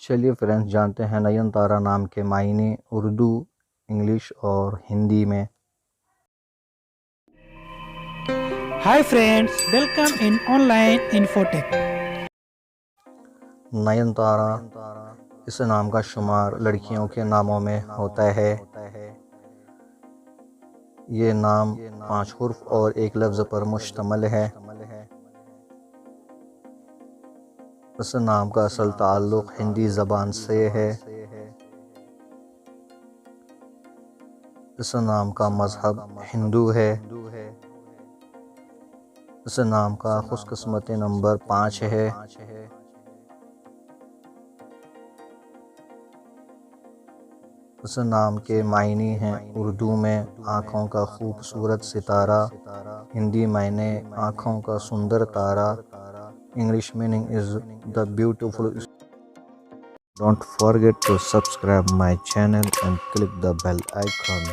چلیے فرینڈس جانتے ہیں نین تارا نام کے معنی اردو، انگلش اور ہندی میں۔ Hi friends, welcome in online Infotech. نین تارا اس نام کا شمار لڑکیوں کے ناموں میں ہوتا ہے۔ یہ نام 5 حرف اور ایک لفظ پر مشتمل ہے۔ اس نام کا اصل تعلق ہندی زبان سے ہے۔ اس نام کا مذہب ہندو ہے۔ اس نام کا خوش قسمتی نمبر 5 ہے۔ اس نام کے معنی ہیں اردو میں آنکھوں کا خوبصورت ستارہ، ہندی معنی آنکھوں کا سندر تارا، English meaning is the beautiful. Don't forget to subscribe my channel and click the bell icon.